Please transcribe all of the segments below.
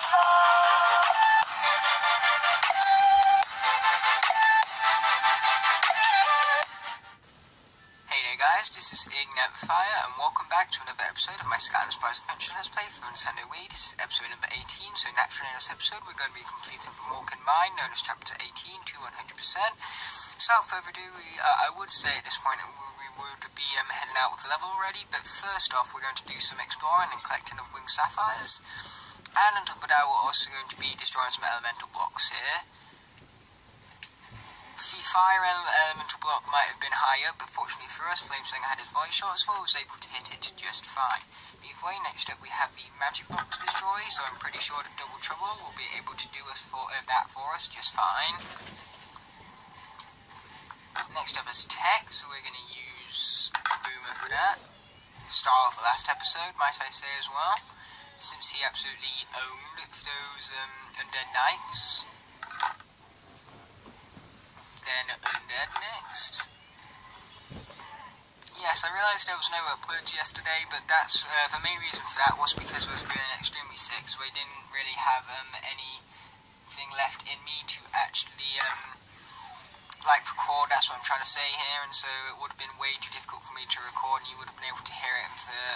Hey there guys, this is Fire, and welcome back to another episode of my Skylanders Adventure Let's Play for Nintendo Wii. This is episode number 18, so naturally in this episode we're going to be completing the Molekin mine, known as Chapter 18 to 100%. So without further ado, I would say at this point we would be heading out with the level already, but first off we're going to do some exploring and collecting of winged sapphires. And on top of that we're also going to be destroying some elemental blocks here. The fire elemental block might have been higher, but fortunately for us, Flameslinger had his voice shot, so I was able to hit it just fine. Either way, next up we have the magic block to destroy, so I'm pretty sure that Double Trouble will be able to do that for us just fine. Next up is Tech, so we're going to use Boomer for that. Star of the last episode, might I say as well, since he absolutely owned those undead knights. Then Undead next. Yes, I realised there was no uploads yesterday, but that's the main reason for that was because I was feeling extremely sick, so I didn't really have anything left in me to actually record. That's what I'm trying to say here, and so it would have been way too difficult for me to record, and you would have been able to hear it in the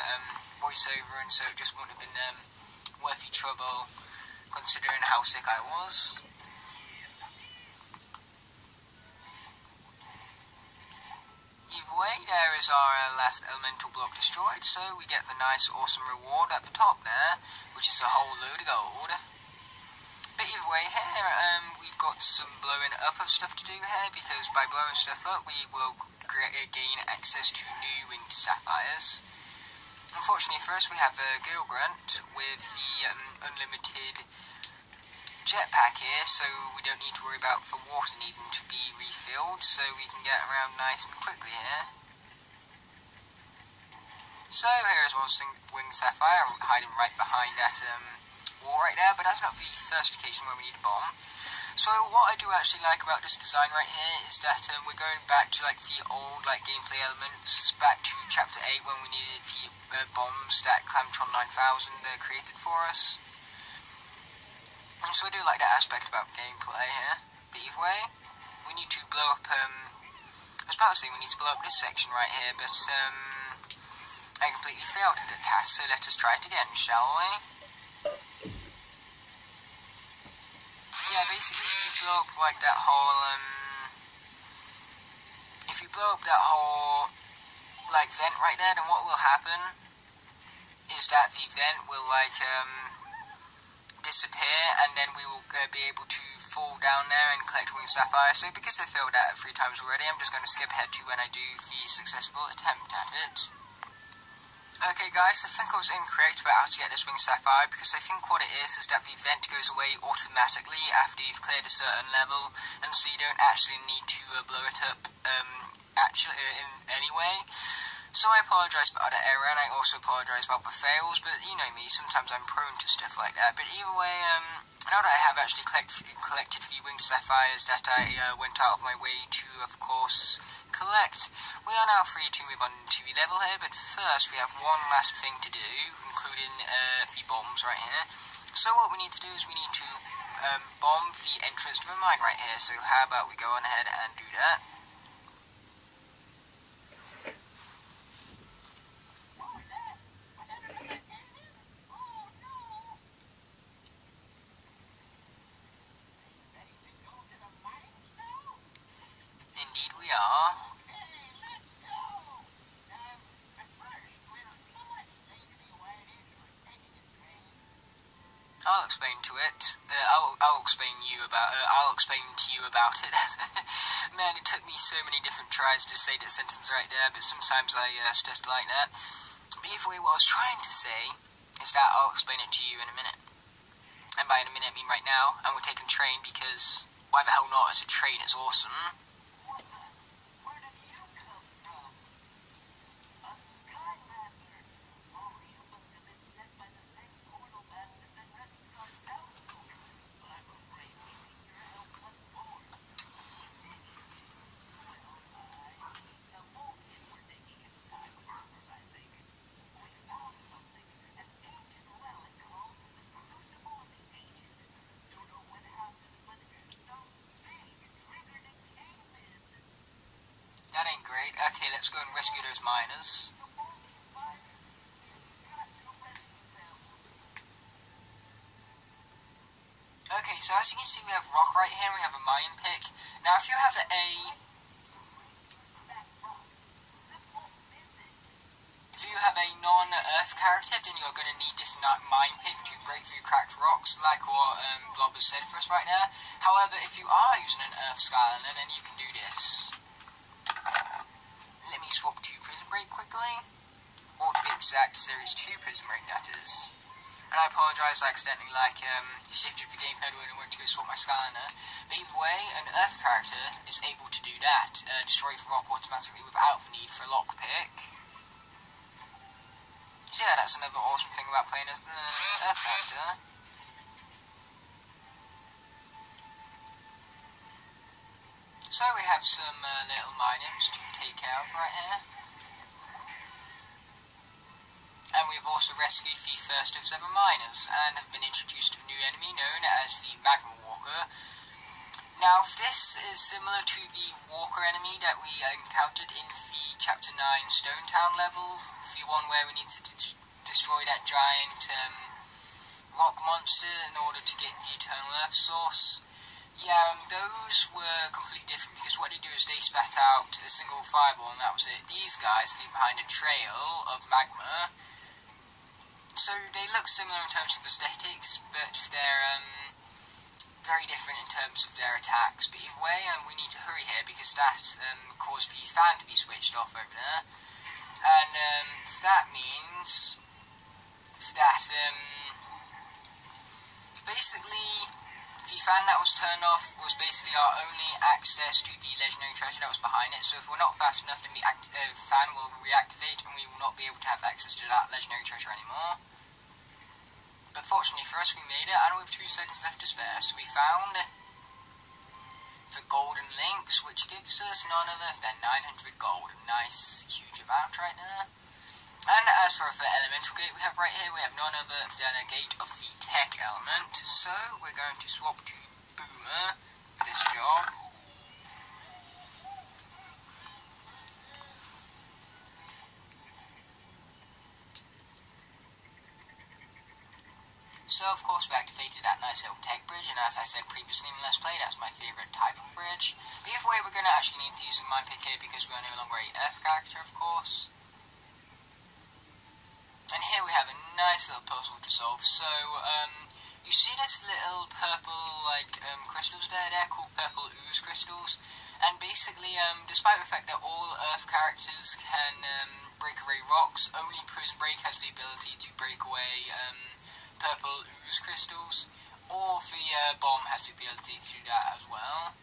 voiceover, and so it just wouldn't have been worth the trouble considering how sick I was. Either way, there is our last elemental block destroyed, so we get the nice, awesome reward at the top there, which is a whole load of gold. But either way, here, we've got some blowing up of stuff to do here, because by blowing stuff up, we will gain access to new winged sapphires. Unfortunately for us, we have a Girl Grunt with the unlimited jetpack here, so we don't need to worry about the water needing to be refilled, so we can get around nice and quickly here. So here is one winged sapphire hiding right behind that wall right there, but that's not the first occasion where we need a bomb. So what I do actually like about this design right here is that we're going back to the old gameplay elements, back to Chapter 8 when we needed the bombs that Clamtron 9000 created for us. So I do like that aspect about gameplay here. But either way, we need to blow up, I was about to say we need to blow up this section right here, but I completely failed at the task, so let us try it again, shall we? Yeah, basically if you blow up that whole, vent right there, then what will happen is that the vent will disappear, and then we will be able to fall down there and collect winged sapphire. So because I failed at it 3 times already, I'm just going to skip ahead to when I do the successful attempt at it. Okay guys, I think I was incorrect about how to get this winged sapphire, because I think what it is that the vent goes away automatically after you've cleared a certain level, and so you don't actually need to blow it up in any way. So I apologise about that error, and I also apologise about the fails, but you know me, sometimes I'm prone to stuff like that. But either way, now that I have actually collected the winged sapphires that I went out of my way to, of course, collect, we are now free to move on to the level here, but first we have one last thing to do, including the bombs right here. So what we need to do is we need to bomb the entrance to the mine right here, so how about we go on ahead and do that. Indeed we are. I'll explain to it. I'll explain to you about it. Man, it took me so many different tries to say that sentence right there, but sometimes I stutter like that. But either way, what I was trying to say is that I'll explain it to you in a minute. And by in a minute I mean right now, and we're taking a train because why the hell not? As a train, it's awesome. Okay, let's go and rescue those miners. Okay, so as you can see, we have rock right here, and we have a mine pick. Now, if you have a non-earth character, then you're going to need this mine pick to break through cracked rocks, like what Blob has said for us right now. However, if you are using an earth Skylander, then you can do this. Let me swap to Prison Break quickly. Or to be exact, Series 2 Prison Break, that is. And I apologise, I accidentally shifted the gamepad when I went to go swap my Skylander. But either way, an earth character is able to do that. Destroy rock automatically without the need for a lockpick. So yeah, that's another awesome thing about playing as the earth character. So we have some little mine-imps to take care of right here. And we've also rescued the first of 7 miners, and have been introduced to a new enemy known as the Magma Walker. Now, this is similar to the Walker enemy that we encountered in the Chapter 9 Stone Town level, the one where we need to destroy that giant rock monster in order to get the Eternal Earth Source. Yeah, those were completely different, because what they do is they spat out a single fireball, and that was it. These guys leave behind a trail of magma. So they look similar in terms of aesthetics, but they're very different in terms of their attacks. But either way, we need to hurry here, because that caused the fan to be switched off over there. And that means that basically the fan that was turned off was basically our only access to the legendary treasure that was behind it. So if we're not fast enough, then the fan will reactivate, and we will not be able to have access to that legendary treasure anymore. But fortunately for us, we made it, and we have 2 seconds left to spare. So we found the golden links, which gives us none other than 900 gold. A nice, huge amount right there. And as for the elemental gate we have right here, we have none other than a gate of the tech element. So we're going to swap to Boomer for this job. So of course we activated that nice little tech bridge, and as I said previously in Let's Play, that's my favourite type of bridge. But either way, we're going to actually need to use a mine pick here, because we are no longer a earth character, of course. And here we have a nice little puzzle to solve. So, you see this little purple, crystals there? They're called purple ooze crystals. And basically, despite the fact that all Earth characters can break away rocks, only Prison Break has the ability to break away purple ooze crystals. Or the bomb has the ability to do that as well.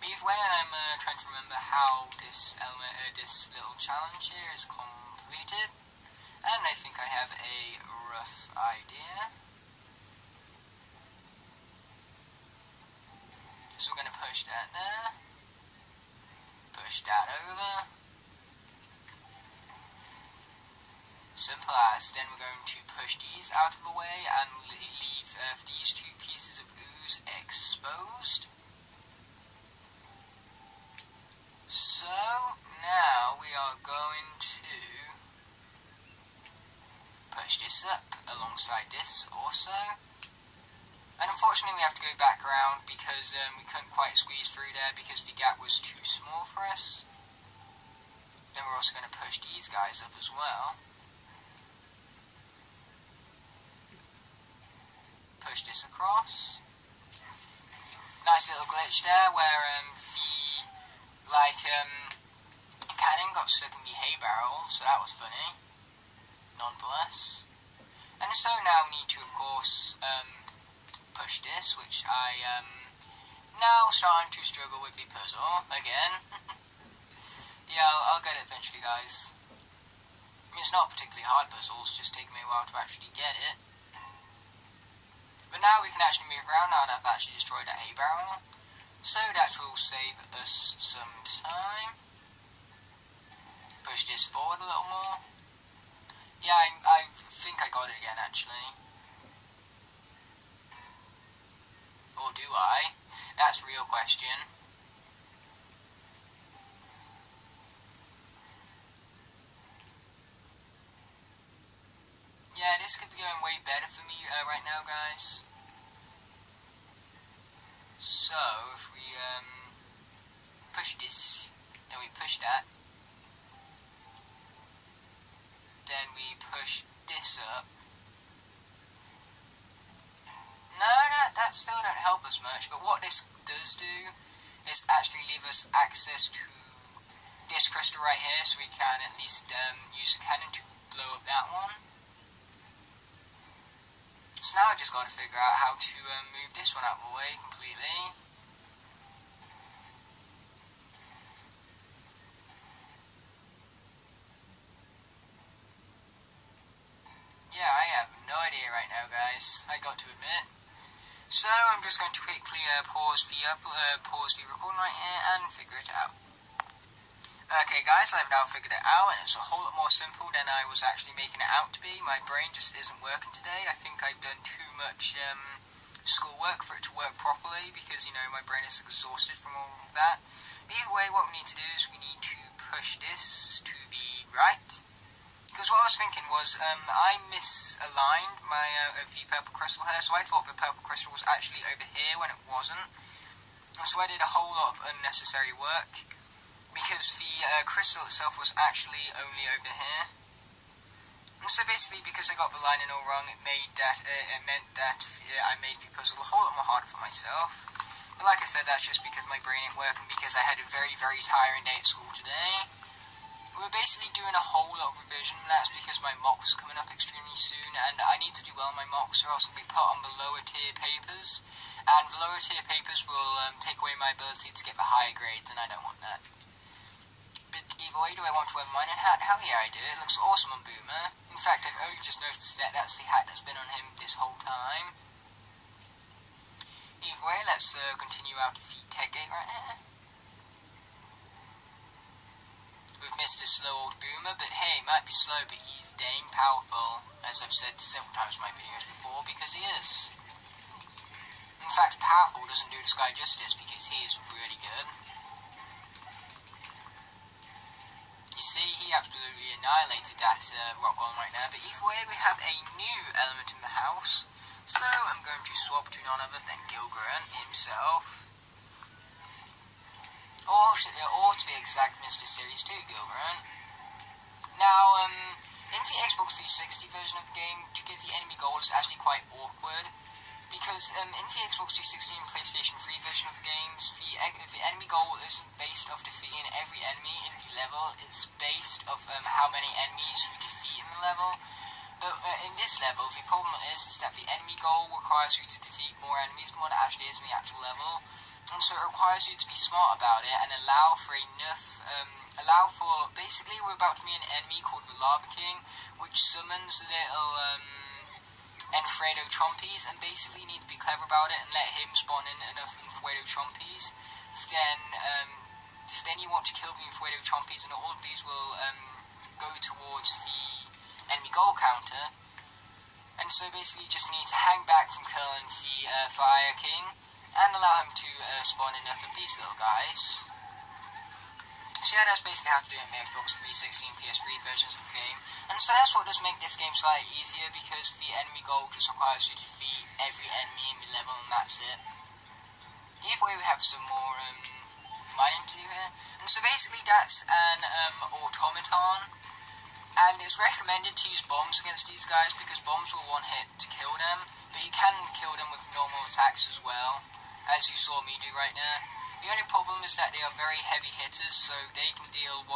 But either way, I'm trying to remember how this little challenge here is completed. And I think I have a rough idea. So we're going to push that there. Push that over. Simple as. Then we're going to push these out of the way and leave these 2 pieces of ooze exposed. So now we are going to push this up alongside this also. And unfortunately we have to go back around, because we couldn't quite squeeze through there because the gap was too small for us. Then we're also going to push these guys up as well. Push this across. Nice little glitch there where the cannon got stuck in the hay barrel, so that was funny. Nonetheless. And so now we need to, of course, push this, which I am now starting to struggle with the puzzle again. Yeah, I'll get it eventually, guys. I mean, it's not a particularly hard puzzle, it's just taking me a while to actually get it. But now we can actually move around now that I've actually destroyed that hay barrel. So that will save us some time. Push this forward a little more. Yeah, I think I got it again, actually. Or do I? That's a real question. way better for me right now, guys. So, if we push this, then we push that, then we push this up. No, that still don't help us much, but what this does do is actually leave us access to this crystal right here, so we can at least use a cannon to blow up that one. So now I just got to figure out how to move this one out of the way completely. Yeah, I have no idea right now, guys. I got to admit. So I'm just going to quickly pause the recording right here and figure it out. Okay, guys, I've now figured it out, and it's a whole lot more simple than I was actually making it out to be. My brain just isn't working today. I think I've done too much schoolwork for it to work properly, because, you know, my brain is exhausted from all of that. Either way, what we need to do is we need to push this to the right. Because what I was thinking was, I misaligned my the purple crystal here, so I thought the purple crystal was actually over here when it wasn't. And so I did a whole lot of unnecessary work, because the crystal itself was actually only over here. And so basically, because I got the lining all wrong, it meant that I made the puzzle a whole lot more harder for myself. But like I said, that's just because my brain ain't working, because I had a very, very tiring day at school today. We're basically doing a whole lot of revision, and that's because my mock's coming up extremely soon, and I need to do well on my mocks, or else I'll be put on the lower tier papers. And the lower tier papers will take away my ability to get the higher grades, and I don't want that. But either way, do I want to wear my mining hat? Hell yeah, I do. It looks awesome on Boomer. In fact, I've only just noticed that that's the hat that's been on him this whole time. Either way, let's continue out to the tech gate right here. We've missed a slow old Boomer, but hey, he might be slow, but he's dang powerful, as I've said several times in my videos before, because he is. In fact, powerful doesn't do this guy justice, because he is really good. You see, he absolutely annihilated that rock golem right now, but either way, we have a new element in the house, so I'm going to swap to none other than Gilgrunt himself. Or to be exact, Mr. Series 2 Gilgrunt. Now, in the Xbox 360 version of the game, to get the enemy goal is actually quite awkward, because in the Xbox 360 and PlayStation 3 version of the games, the enemy goal isn't based off defeating every enemy in the level, it's based off how many enemies you defeat in the level. But in this level, the problem is that the enemy goal requires you to defeat more enemies than what it actually is in the actual level. And so it requires you to be smart about it and allow for basically we're about to meet an enemy called the Molekin, which summons little Enfredo Chompies, and basically you need to be clever about it and let him spawn in enough Enfredo Chompies. Then you want to kill the Enfredo Chompies, and all of these will go towards the enemy goal counter. And so basically you just need to hang back from killing the Fire King and allow him to spawn enough of these little guys. So yeah, that's basically how to do it in the Xbox 360 and PS3 versions of the game. And so that's what does make this game slightly easier, because the enemy goal just requires you to defeat every enemy in the level, and that's it. Either way, we have some more mining to do here. And so basically that's an automaton, and it's recommended to use bombs against these guys, because bombs will one hit to kill them, but you can kill them with normal attacks as well, as you saw me do right now. The only problem is that they are very heavy hitters, so they can deal 106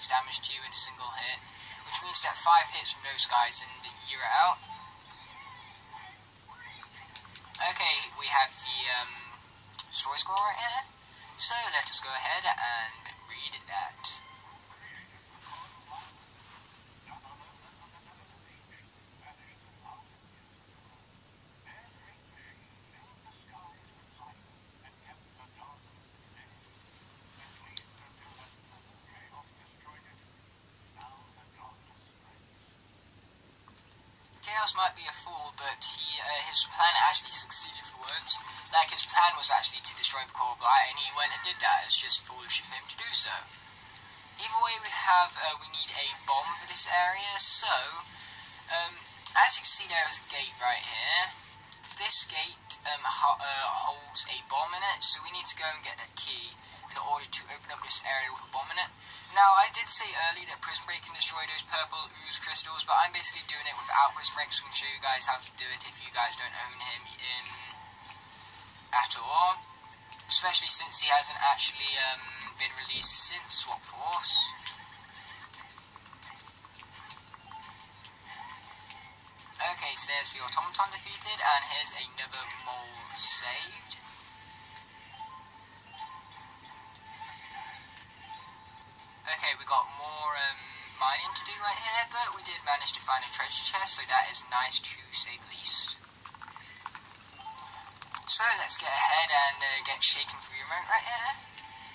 damage to you in a single hit, which means that 5 hits from those guys and you're out. Okay, we have the story scroll right here, so let us go ahead and read that. Chaos might be a fool, but his plan actually succeeded for once. Like, his plan was actually to destroy the core blight, and he went and did that. It's just foolish of him to do so. Either way, we need a bomb for this area, so As you can see, there is a gate right here. This gate holds a bomb in it, so we need to go and get that key in order to open up this area with a bomb in it. Now, I did say earlier that Prison Break can destroy those purple ooze crystals, but I'm basically doing it without Prison Break, so I can show you guys how to do it if you guys don't own him in at all. Especially since he hasn't actually been released since Swap Force. Okay, so there's the automaton defeated, and here's another mole saved. Okay, we got more mining to do right here, but we did manage to find a treasure chest, so that is nice to say the least. So let's get ahead and get shaken for the remote right here.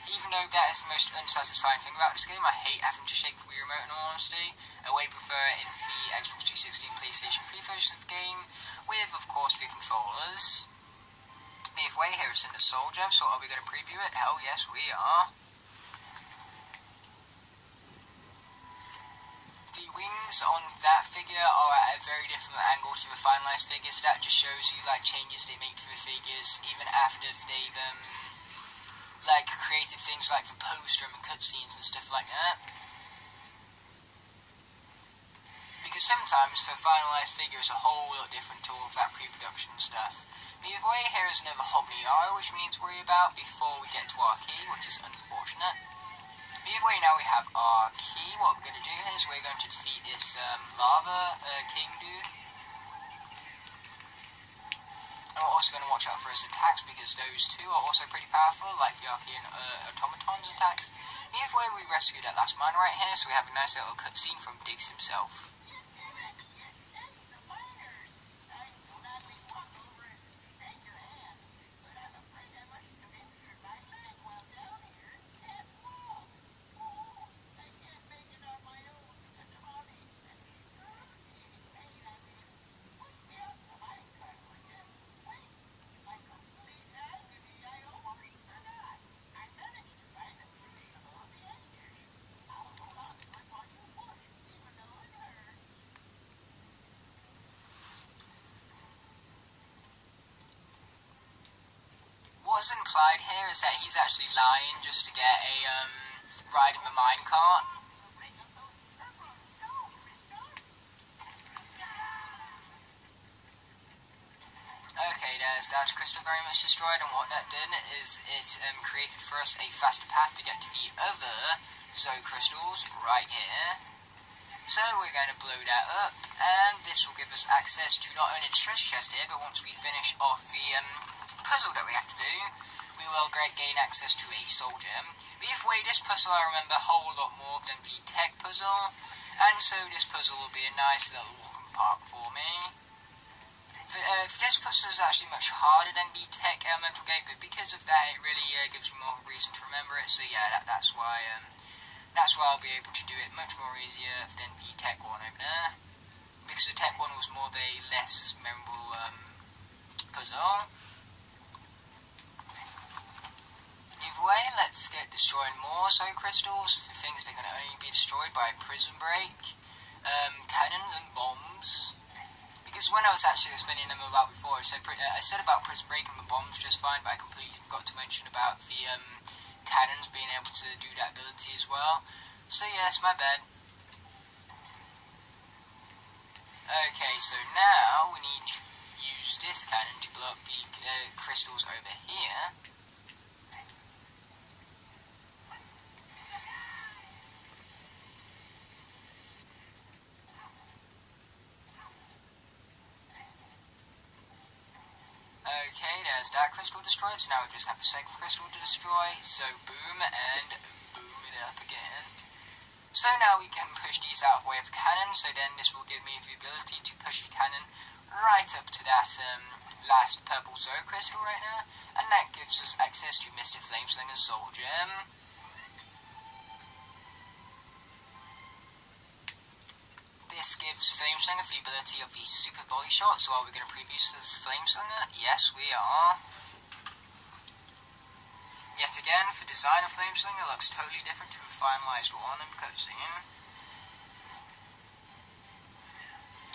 Even though that is the most unsatisfying thing about this game, I hate having to shake the remote in all honesty. I way prefer it in the Xbox 360 and PlayStation 3 versions of the game, with of course the controllers. Either way, here is in the Soul Gem, so are we going to preview it? Hell yes, we are. The wings on that figure are at a very different angle to the finalized figure, so that just shows you like changes they make to the figures, even after they've like created things like the poster and the cutscenes and stuff like that. Because sometimes the finalized figure is a whole lot different to all of that pre-production stuff. But either way, here is another Hobbly R which we need to worry about before we get to our key, which is unfortunate. Either way, now we have our key. What we're going to do here is we're going to defeat this lava king dude. And we're also going to watch out for his attacks, because those two are also pretty powerful, like the Archean Automaton's attacks. Either way, we rescued that last miner right here, so we have a nice little cutscene from Diggs himself. What's implied here is that he's actually lying just to get a ride in the minecart. Okay, there's that crystal very much destroyed, and what that did is it created for us a faster path to get to the other Zoe crystals right here. So we're going to blow that up, and this will give us access to not only the treasure chest here, but once we finish off the puzzle that we have to do, we will gain access to a soul gem. But either way, this puzzle I remember a whole lot more than the tech puzzle, and so this puzzle will be a nice little walking park for me. This puzzle is actually much harder than the tech elemental gate, but because of that, it really gives me more reason to remember it. So yeah, that's why I'll be able to do it much more easier than the tech one over there, because the tech one was more of a less memorable puzzle. Either way, let's get destroying more Soul crystals for things that can only be destroyed by Prison Break, cannons and bombs. Because when I was actually explaining them about before, I said about Prison Break and the bombs just fine, but I completely forgot to mention about the cannons being able to do that ability as well. So yes, my bad. Okay, so now we need to use this cannon to blow up the crystals over here. Okay, there's that crystal destroyed, so now we just have a second crystal to destroy, so boom, and boom it up again. So now we can push these out of the way of the cannon, so then this will give me the ability to push the cannon right up to that last purple Zoe crystal right now, and that gives us access to Mr. Flameslinger's soul gem. This gives Flameslinger the ability of the super body shot, so are we going to preview this Flameslinger? Yes, we are. Yet again, the design of Flameslinger looks totally different to the finalized one in cutscene.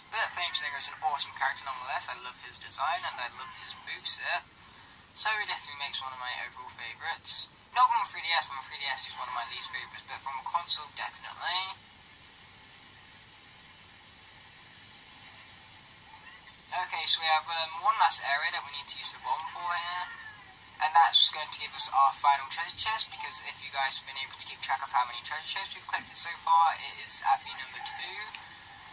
But Singer is an awesome character nonetheless. I love his design and I love his moveset. So he definitely makes one of my overall favourites. Not from a 3DS, from a 3DS he's one of my least favourites, but from a console, definitely. Okay, so we have one last area that we need to use the bomb for here. And that's going to give us our final treasure chest, because if you guys have been able to keep track of how many treasure chests we've collected so far, it is at the number 2.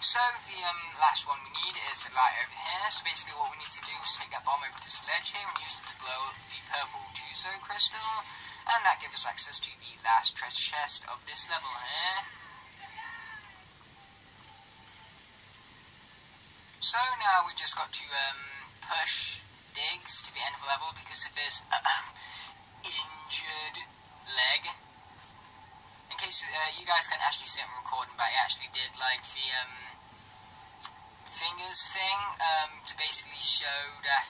So the last one we need is right over here. So basically what we need to do is take that bomb over to Sledge here and use it to blow up the purple Tuzo crystal. And that gives us access to the last treasure chest of this level here. So now we just got to push Diggs to the end of the level because of his injured leg. In case you guys can't actually see it on recording, but I actually did like the fingers thing to basically show that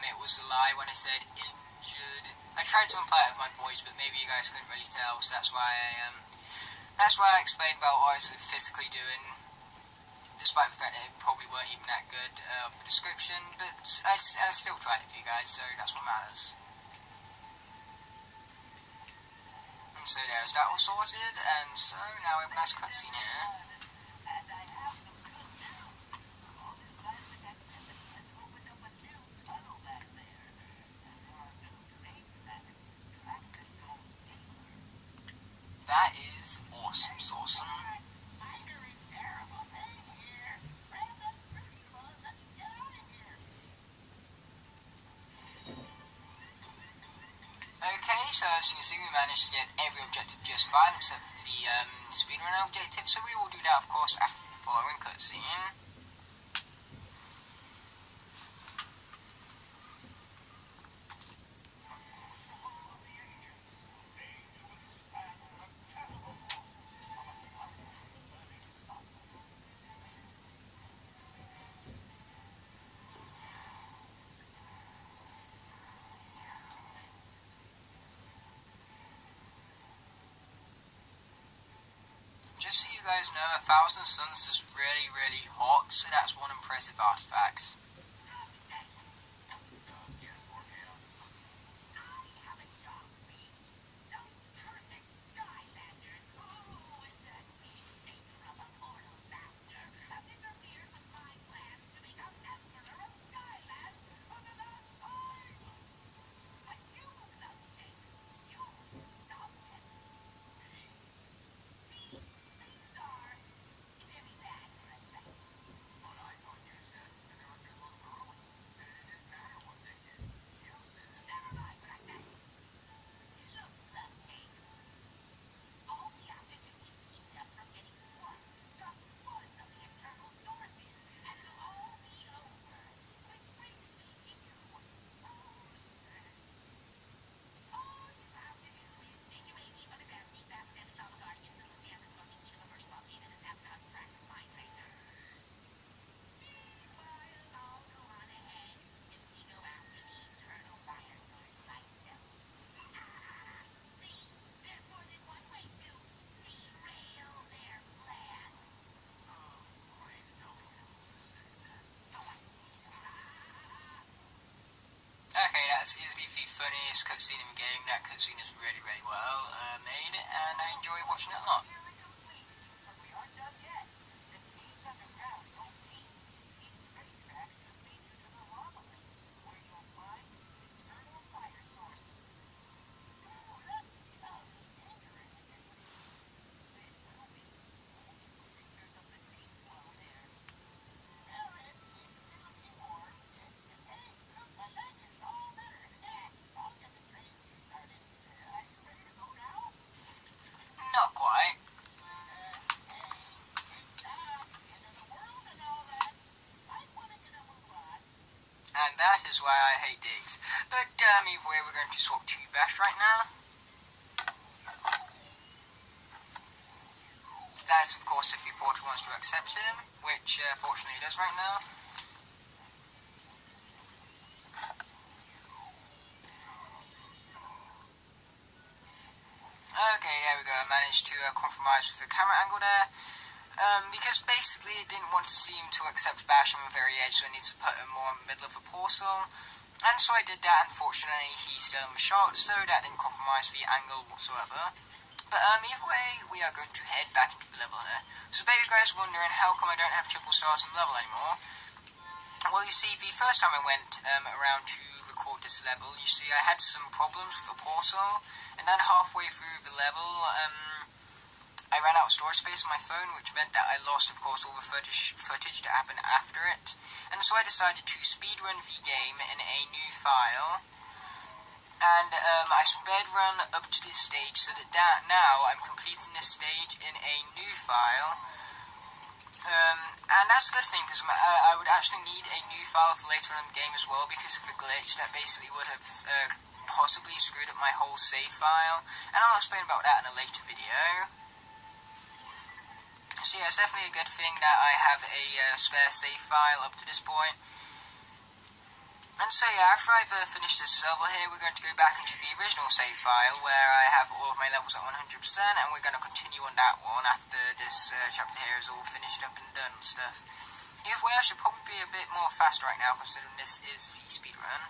it was a lie when I said injured. I tried to imply it with my voice, but maybe you guys couldn't really tell, so that's why I explained about what I was physically doing. Despite the fact that it probably weren't even that good of a description, but I still tried it for you guys, so that's what matters. And so there's that all sorted, and so now we have a nice cutscene here. That is awesome, awesome. Okay, so as you can see, we managed to get every objective just fine, except for the speedrun objective, so we will do that, of course, after the following cutscene. Just so you guys know, 1,000 Suns is really, really hot, so that's one impressive artifact. Okay, that's easily the funniest cutscene in the game. That cutscene is really, really well made, and I enjoy watching it a lot. Not quite. And that is why I hate Diggs. But either way, we're going to swap to Bash right now. That's of course if the portal wants to accept him, which fortunately he does right now. Okay, there we go. I managed to compromise with the camera angle there. Because basically it didn't want to seem to accept Bash on the very edge, so I needed to put him more in the middle of the portal. And so I did that. Unfortunately, he still in the shot, so that didn't compromise the angle whatsoever. But either way, we are going to head back into the level here. So maybe you guys wondering, how come I don't have triple stars in the level anymore? Well, you see, the first time I went around to record this level, you see I had some problems with the portal, and then halfway through the level, I ran out of storage space on my phone, which meant that I lost, of course, all the footage that happened after it. And so I decided to speedrun the game in a new file. And I speedrun up to this stage, so that now I'm completing this stage in a new file. And that's a good thing, because I would actually need a new file for later on in the game as well, because of the glitch that basically would have possibly screwed up my whole save file. And I'll explain about that in a later video. So yeah, it's definitely a good thing that I have a spare save file up to this point. And so yeah, after I've finished this level here, we're going to go back into the original save file where I have all of my levels at 100%, and we're going to continue on that one after this chapter here is all finished up and done and stuff. Either way, I should probably be a bit more fast right now, considering this is the speedrun.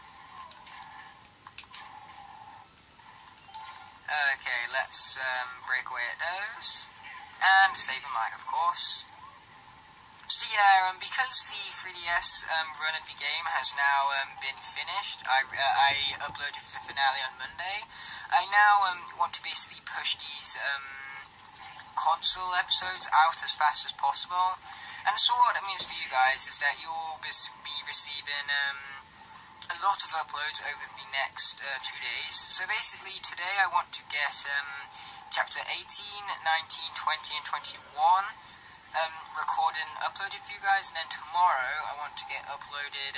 Okay, let's break away at those. And save a mine, of course. So yeah, because the 3DS run of the game has now been finished, I uploaded the finale on Monday. I now want to basically push these console episodes out as fast as possible. And so what that means for you guys is that you'll be receiving a lot of uploads over the next 2 days. So basically today I want to get Chapter 18, 19, 20, and 21 recorded and uploaded for you guys, and then tomorrow I want to get uploaded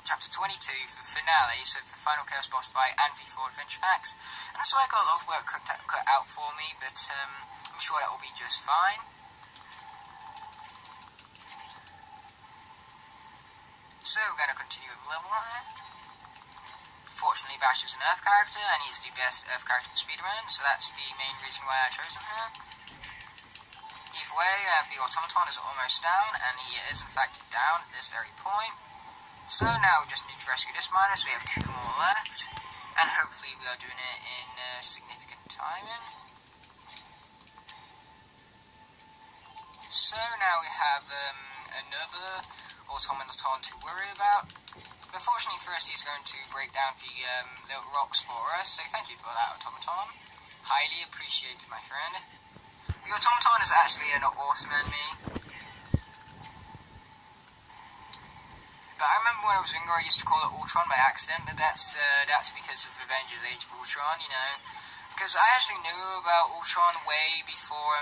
Chapter 22 for the finale, so for the final Chaos Boss fight and the 4 adventure packs. And so I got a lot of work cut out for me, but I'm sure that will be just fine. So we're going to continue with the level here. Fortunately, Bash is an Earth character, and he's the best Earth character in speedrun, so that's the main reason why I chose him here. Either way, the automaton is almost down, and he is in fact down at this very point. So now we just need to rescue this miner, so we have 2 more left, and hopefully we are doing it in significant timing. So now we have another automaton to worry about. Unfortunately for us, he's going to break down the little rocks for us, so thank you for that, automaton. Highly appreciated, my friend. The automaton is actually an awesome enemy. But I remember when I was younger, I used to call it Ultron by accident, but that's because of Avengers Age of Ultron, you know. Because I actually knew about Ultron way before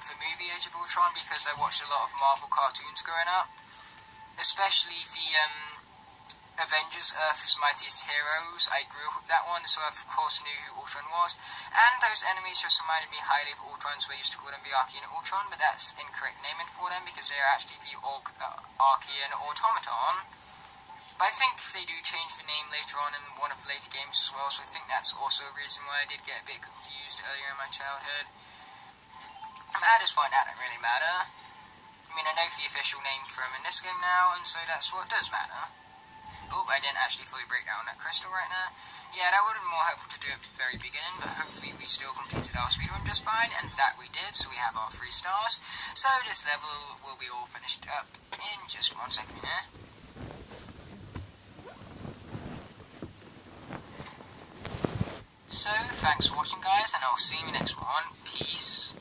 the movie Age of Ultron, because I watched a lot of Marvel cartoons growing up. Especially the Avengers, Earth's Mightiest Heroes. I grew up with that one, so I of course knew who Ultron was. And those enemies just reminded me highly of Ultron, so I used to call them the Archean Ultron, but that's incorrect naming for them, because they are actually the Archean Automaton. But I think they do change the name later on in one of the later games as well, so I think that's also a reason why I did get a bit confused earlier in my childhood. At this point, that don't really matter. I mean, I know the official name for him in this game now, and so that's what does matter. Oh, I didn't actually fully break down that crystal right now. Yeah, that would have been more helpful to do at the very beginning, but hopefully we still completed our speedrun just fine, and that we did, so we have our 3 stars. So this level will be all finished up in just 1 second here. So, thanks for watching guys, and I'll see you in the next one. Peace.